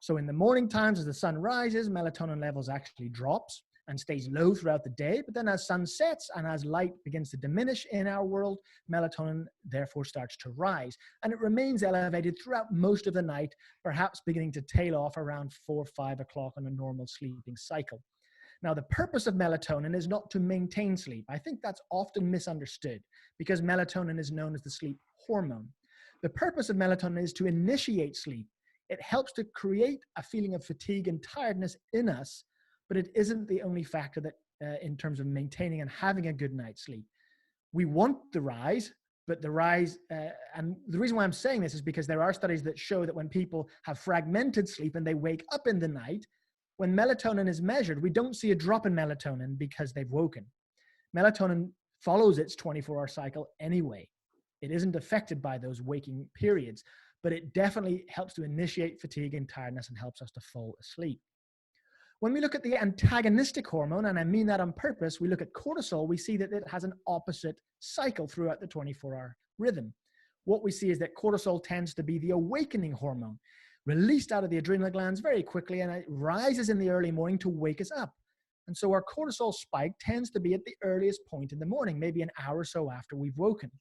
Speaker 2: So in the morning times, as the sun rises, melatonin levels actually drops and stays low throughout the day. But then as sun sets and as light begins to diminish in our world, melatonin therefore starts to rise. And it remains elevated throughout most of the night, perhaps beginning to tail off around 4 or 5 o'clock on a normal sleeping cycle. Now, the purpose of melatonin is not to maintain sleep. I think that's often misunderstood because melatonin is known as the sleep hormone. The purpose of melatonin is to initiate sleep. It helps to create a feeling of fatigue and tiredness in us, but it isn't the only factor that in terms of maintaining and having a good night's sleep. We want the rise, but the rise, and the reason why I'm saying this is because there are studies that show that when people have fragmented sleep and they wake up in the night, when melatonin is measured, we don't see a drop in melatonin because they've woken. Melatonin follows its 24-hour cycle anyway. It isn't affected by those waking periods, but it definitely helps to initiate fatigue and tiredness and helps us to fall asleep. When we look at the antagonistic hormone, and I mean that on purpose, we look at cortisol, we see that it has an opposite cycle throughout the 24-hour rhythm. What we see is that cortisol tends to be the awakening hormone, released out of the adrenal glands very quickly, and it rises in the early morning to wake us up. And so our cortisol spike tends to be at the earliest point in the morning, maybe an hour or so after we've woken.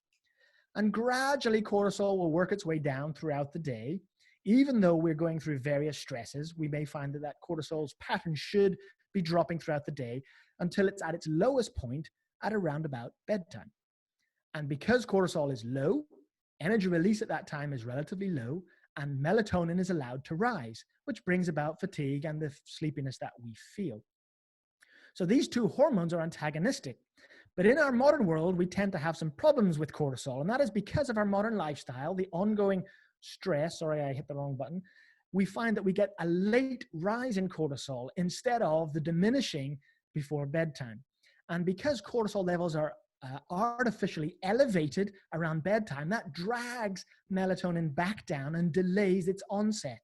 Speaker 2: And gradually cortisol will work its way down throughout the day. Even though we're going through various stresses, we may find that cortisol's pattern should be dropping throughout the day until it's at its lowest point at around about bedtime. And because cortisol is low, energy release at that time is relatively low, and melatonin is allowed to rise, which brings about fatigue and the sleepiness that we feel. So these 2 hormones are antagonistic. But in our modern world, we tend to have some problems with cortisol, and that is because of our modern lifestyle, the ongoing stress, sorry, I hit the wrong button, we find that we get a late rise in cortisol instead of the diminishing before bedtime. And because cortisol levels are artificially elevated around bedtime, that drags melatonin back down and delays its onset.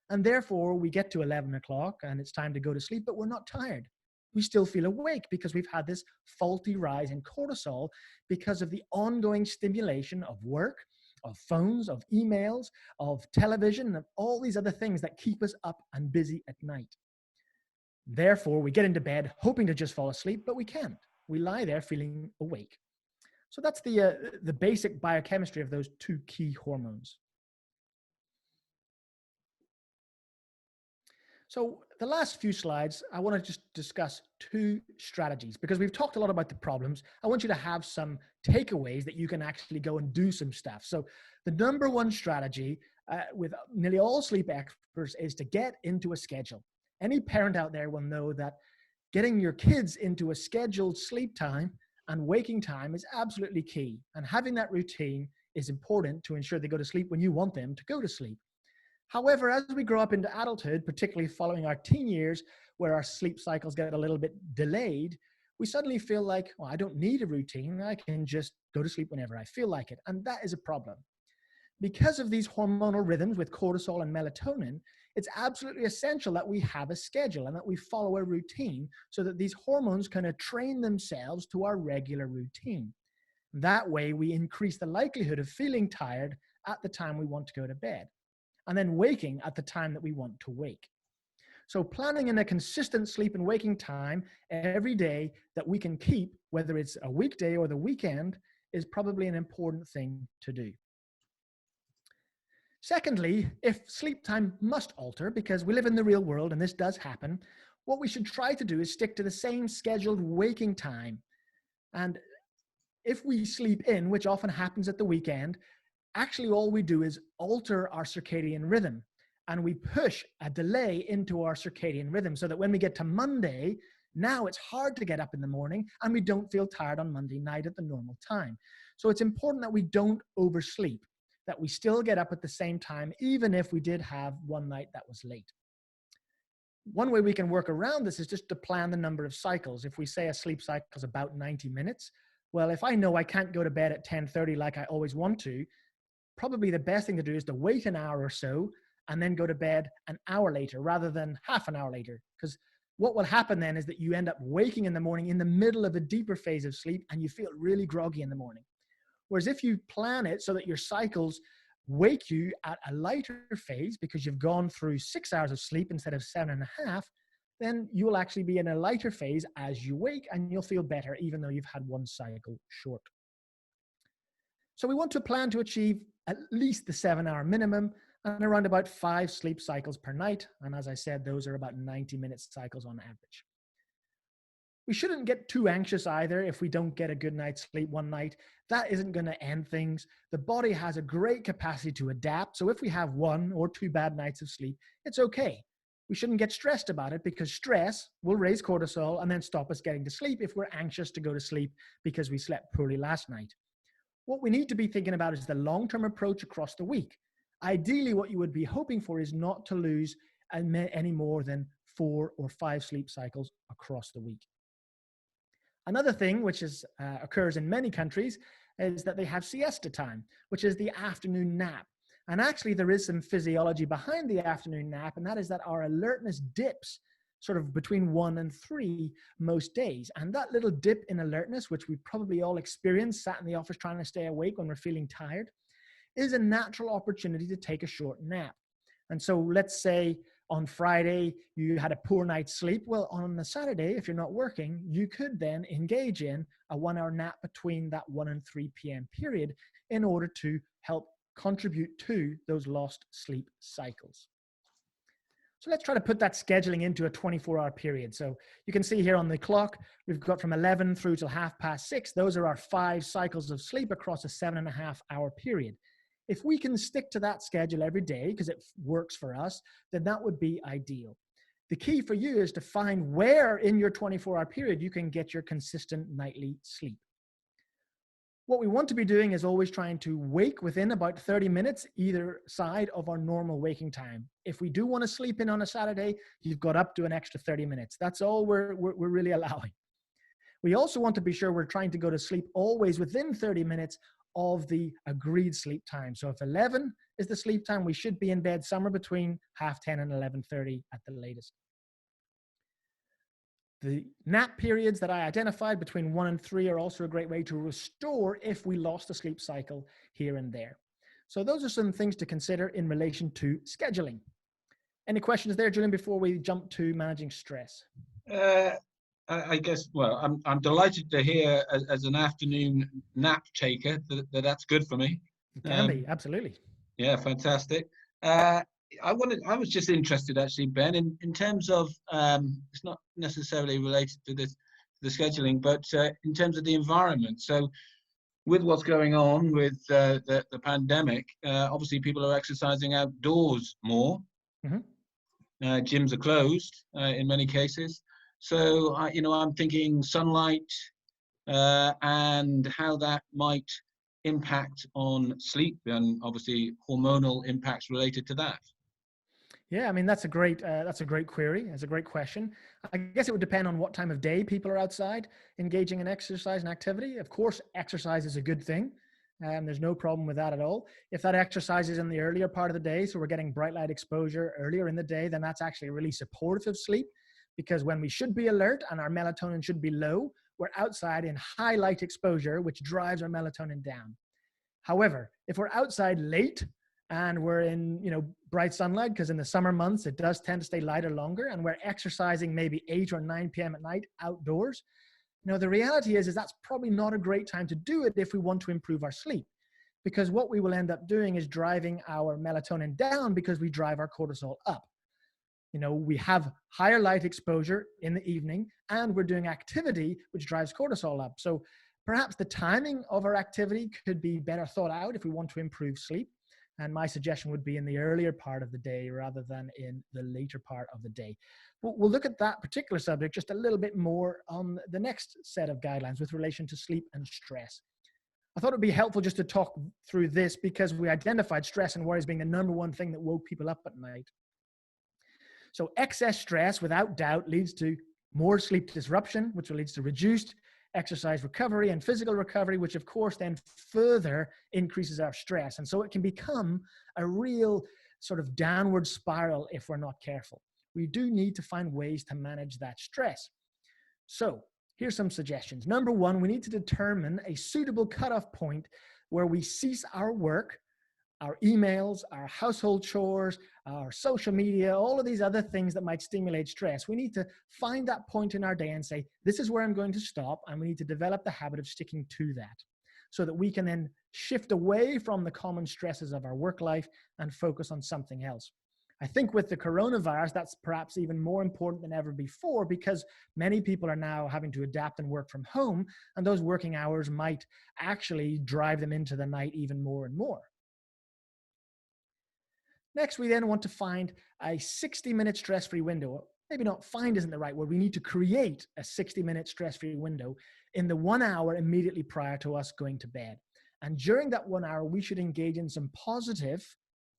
Speaker 2: And therefore, we get to 11 o'clock and it's time to go to sleep, but we're not tired. We still feel awake because we've had this faulty rise in cortisol because of the ongoing stimulation of work, of phones, of emails, of television, and all these other things that keep us up and busy at night. Therefore, we get into bed hoping to just fall asleep, but we can't. We lie there feeling awake. So that's the basic biochemistry of those two key hormones. So the last few slides, I want to just discuss two strategies because we've talked a lot about the problems. I want you to have some takeaways that you can actually go and do some stuff. So the number one strategy with nearly all sleep experts is to get into a schedule. Any parent out there will know that getting your kids into a scheduled sleep time and waking time is absolutely key. And having that routine is important to ensure they go to sleep when you want them to go to sleep. However, as we grow up into adulthood, particularly following our teen years, where our sleep cycles get a little bit delayed, we suddenly feel like, well, I don't need a routine. I can just go to sleep whenever I feel like it. And that is a problem. Because of these hormonal rhythms with cortisol and melatonin, it's absolutely essential that we have a schedule and that we follow a routine so that these hormones kind of train themselves to our regular routine. That way, we increase the likelihood of feeling tired at the time we want to go to bed, and then waking at the time that we want to wake. So planning in a consistent sleep and waking time every day that we can keep, whether it's a weekday or the weekend, is probably an important thing to do. Secondly, if sleep time must alter, because we live in the real world and this does happen, what we should try to do is stick to the same scheduled waking time. And if we sleep in, which often happens at the weekend, actually all we do is alter our circadian rhythm, and we push a delay into our circadian rhythm so that when we get to Monday, now it's hard to get up in the morning and we don't feel tired on Monday night at the normal time. So it's important that we don't oversleep, that we still get up at the same time, even if we did have one night that was late. One way we can work around this is just to plan the number of cycles. If we say a sleep cycle is about 90 minutes, well, if I know I can't go to bed at 10:30 like I always want to, probably the best thing to do is to wait an hour or so and then go to bed an hour later rather than half an hour later. Because what will happen then is that you end up waking in the morning in the middle of a deeper phase of sleep and you feel really groggy in the morning. Whereas if you plan it so that your cycles wake you at a lighter phase because you've gone through 6 hours of sleep instead of 7.5, then you will actually be in a lighter phase as you wake and you'll feel better even though you've had one cycle short. So we want to plan to achieve at least the 7-hour minimum and around about 5 sleep cycles per night. And as I said, those are about 90-minute cycles on average. We shouldn't get too anxious either if we don't get a good night's sleep one night. That isn't going to end things. The body has a great capacity to adapt. So if we have 1 or 2 bad nights of sleep, it's okay. We shouldn't get stressed about it because stress will raise cortisol and then stop us getting to sleep if we're anxious to go to sleep because we slept poorly last night. What we need to be thinking about is the long-term approach across the week. Ideally, what you would be hoping for is not to lose any more than 4 or 5 sleep cycles across the week. Another thing which occurs in many countries is that they have siesta time, which is the afternoon nap. And actually, there is some physiology behind the afternoon nap, and that is that our alertness dips sort of between 1 and 3 most days. And that little dip in alertness, which we probably all experience sat in the office trying to stay awake when we're feeling tired, is a natural opportunity to take a short nap. And so let's say on Friday, you had a poor night's sleep. Well, on the Saturday, if you're not working, you could then engage in a 1-hour nap between that 1 and 3 p.m. period in order to help contribute to those lost sleep cycles. So let's try to put that scheduling into a 24-hour period. So you can see here on the clock, we've got from 11 through till 6:30. Those are our 5 cycles of sleep across a 7.5-hour period. If we can stick to that schedule every day because it works for us, then that would be ideal. The key for you is to find where in your 24-hour period you can get your consistent nightly sleep. What we want to be doing is always trying to wake within about 30 minutes either side of our normal waking time. If we do want to sleep in on a Saturday, you've got up to an extra 30 minutes. That's all we're really allowing. We also want to be sure we're trying to go to sleep always within 30 minutes of the agreed sleep time. So if 11 is the sleep time, we should be in bed somewhere between 10:30 and 11:30 at the latest. The nap periods that I identified between 1 and 3 are also a great way to restore if we lost a sleep cycle here and there. So those are some things to consider in relation to scheduling. Any questions there, Julian, before we jump to managing stress?
Speaker 1: I guess, well, I'm delighted to hear as an afternoon nap taker that's good for me.
Speaker 2: It can be, absolutely.
Speaker 1: Yeah, fantastic. I was just interested actually, Ben, in terms of, it's not necessarily related to the scheduling, but in terms of the environment. So with what's going on with the pandemic, obviously people are exercising outdoors more.
Speaker 2: Mm-hmm.
Speaker 1: Gyms are closed in many cases. So, I'm thinking sunlight and how that might impact on sleep and obviously hormonal impacts related to that.
Speaker 2: Yeah, I mean, that's a great query. That's a great question. I guess it would depend on what time of day people are outside engaging in exercise and activity. Of course, exercise is a good thing. There's no problem with that at all. If that exercise is in the earlier part of the day, so we're getting bright light exposure earlier in the day, then that's actually really supportive of sleep, because when we should be alert and our melatonin should be low, we're outside in high light exposure, which drives our melatonin down. However, if we're outside late and we're in, bright sunlight, because in the summer months, it does tend to stay lighter longer, and we're exercising maybe 8 or 9 p.m. at night outdoors, the reality is that's probably not a great time to do it if we want to improve our sleep, because what we will end up doing is driving our melatonin down because we drive our cortisol up. We have higher light exposure in the evening and we're doing activity, which drives cortisol up. So perhaps the timing of our activity could be better thought out if we want to improve sleep. And my suggestion would be in the earlier part of the day rather than in the later part of the day. We'll look at that particular subject just a little bit more on the next set of guidelines with relation to sleep and stress. I thought it'd be helpful just to talk through this because we identified stress and worry as being the number one thing that woke people up at night. So excess stress, without doubt, leads to more sleep disruption, which leads to reduced exercise recovery and physical recovery, which of course then further increases our stress. And so it can become a real sort of downward spiral if we're not careful. We do need to find ways to manage that stress. So here's some suggestions. Number one, we need to determine a suitable cutoff point where we cease our work, our emails, our household chores, our social media, all of these other things that might stimulate stress. We need to find that point in our day and say, this is where I'm going to stop, and we need to develop the habit of sticking to that so that we can then shift away from the common stresses of our work life and focus on something else. I think with the coronavirus, that's perhaps even more important than ever before because many people are now having to adapt and work from home, and those working hours might actually drive them into the night even more and more. Next, we then want to find a 60-minute stress-free window. Maybe not find isn't the right word. We need to create a 60-minute stress-free window in the 1 hour immediately prior to us going to bed. And during that 1 hour, we should engage in some positive,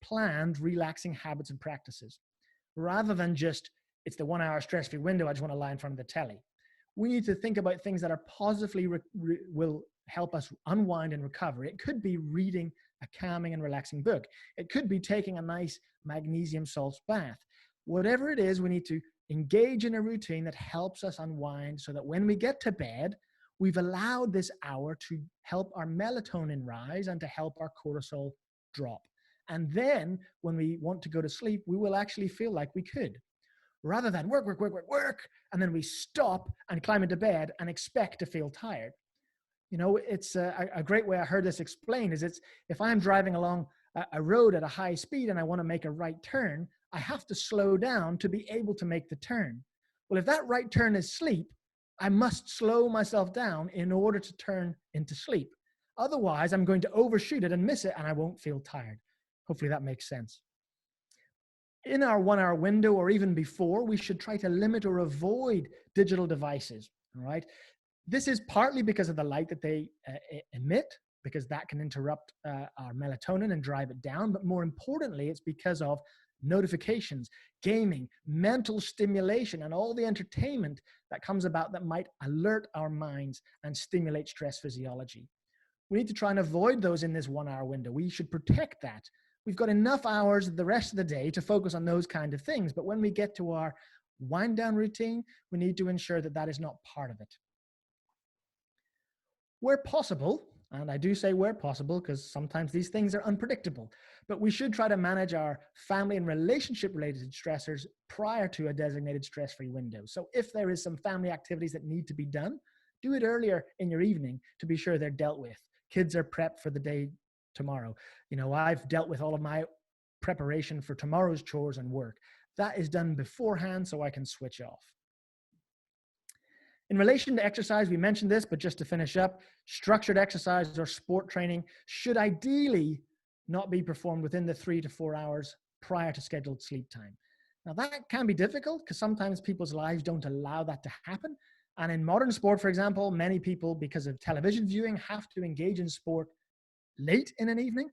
Speaker 2: planned, relaxing habits and practices. Rather than just, it's the 1 hour stress-free window, I just want to lie in front of the telly. We need to think about things that are positively will help us unwind and recover. It could be reading a calming and relaxing book. It could be taking a nice magnesium salts bath. Whatever it is, we need to engage in a routine that helps us unwind so that when we get to bed, we've allowed this hour to help our melatonin rise and to help our cortisol drop. And then when we want to go to sleep, we will actually feel like we could. Rather than work, and then we stop and climb into bed and expect to feel tired. It's a great way I heard this explained is if I'm driving along a road at a high speed and I want to make a right turn, I have to slow down to be able to make the turn. Well, if that right turn is sleep, I must slow myself down in order to turn into sleep. Otherwise, I'm going to overshoot it and miss it, and I won't feel tired. Hopefully that makes sense. In our 1 hour window or even before, we should try to limit or avoid digital devices, all right? This is partly because of the light that they emit, because that can interrupt our melatonin and drive it down. But more importantly, it's because of notifications, gaming, mental stimulation, and all the entertainment that comes about that might alert our minds and stimulate stress physiology. We need to try and avoid those in this 1 hour window. We should protect that. We've got enough hours the rest of the day to focus on those kind of things. But when we get to our wind down routine, we need to ensure that that is not part of it. Where possible, and I do say where possible because sometimes these things are unpredictable, but we should try to manage our family and relationship related stressors prior to a designated stress-free window. So if there is some family activities that need to be done, do it earlier in your evening to be sure they're dealt with. Kids are prepped for the day tomorrow. You know, I've dealt with all of my preparation for tomorrow's chores and work. That is done beforehand so I can switch off. In relation to exercise, we mentioned this, but just to finish up, structured exercise or sport training should ideally not be performed within the 3 to 4 hours prior to scheduled sleep time. Now that can be difficult because sometimes people's lives don't allow that to happen. And in modern sport, for example, many people, because of television viewing, have to engage in sport late in an evening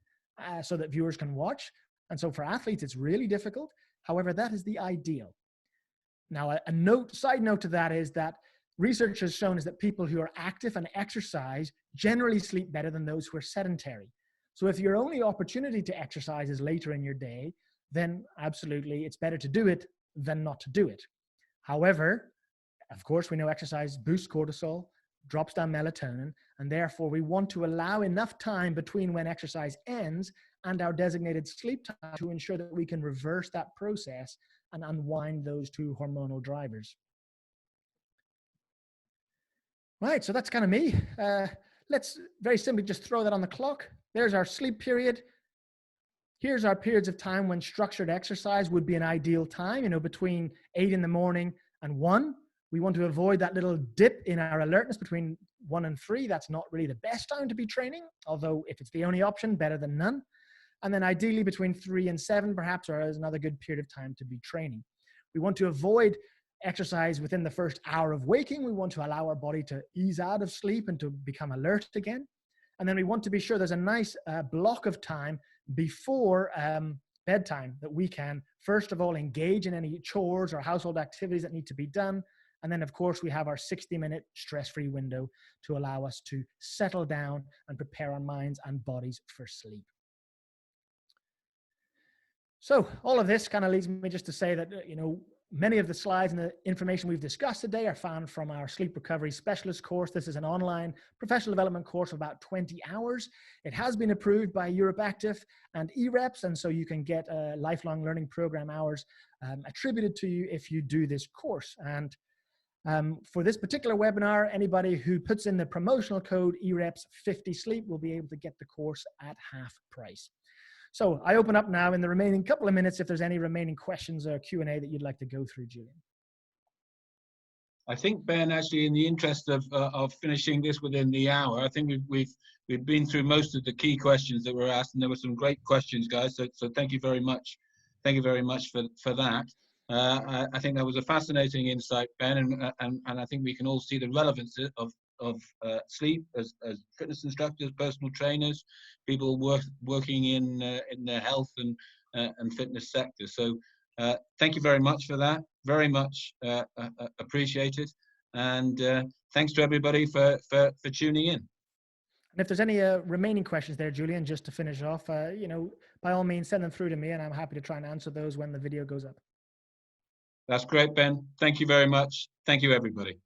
Speaker 2: so that viewers can watch. And so for athletes, it's really difficult. However, that is the ideal. Now, a side note to that is that research has shown is that people who are active and exercise generally sleep better than those who are sedentary. So if your only opportunity to exercise is later in your day, then absolutely it's better to do it than not to do it. However, of course, we know exercise boosts cortisol, drops down melatonin, and therefore we want to allow enough time between when exercise ends and our designated sleep time to ensure that we can reverse that process and unwind those two hormonal drivers. Right, so that's kind of me. Let's very simply just throw that on the clock. There's our sleep period. Here's our periods of time when structured exercise would be an ideal time, you know, between 8 in the morning and 1. We want to avoid that little dip in our alertness between 1 and 3. That's not really the best time to be training, although if it's the only option, better than none. And then ideally between 3 and 7, perhaps, or is another good period of time to be training. We want to avoid exercise within the first hour of waking. We want to allow our body to ease out of sleep and to become alert again. And then we want to be sure there's a nice block of time before bedtime that we can, first of all, engage in any chores or household activities that need to be done. And then, of course, we have our 60-minute stress-free window to allow us to settle down and prepare our minds and bodies for sleep. So all of this kind of leads me just to say that, you know, many of the slides and the information we've discussed today are found from our Sleep Recovery Specialist course. This is an online professional development course of about 20 hours. It has been approved by EuropeActive and EREPS, and so you can get lifelong learning program hours attributed to you if you do this course. And for this particular webinar, anybody who puts in the promotional code EREPS50SLEEP will be able to get the course at half price. So I open up now in the remaining couple of minutes if there's any remaining questions or Q&A that you'd like to go through, Julian.
Speaker 1: I think, Ben, actually, in the interest of finishing this within the hour, I think we've been through most of the key questions that were asked, and there were some great questions, guys. So thank you very much. Thank you very much for that. I think that was a fascinating insight, Ben, and I think we can all see the relevance of sleep as fitness instructors, personal trainers, people working in the health and fitness sector. So thank you very much for that. Very much appreciated. And thanks to everybody for tuning in.
Speaker 2: And if there's any remaining questions there, Julian, just to finish off, you know, by all means, send them through to me, and I'm happy to try and answer those when the video goes up.
Speaker 1: That's great, Ben. Thank you very much. Thank you, everybody.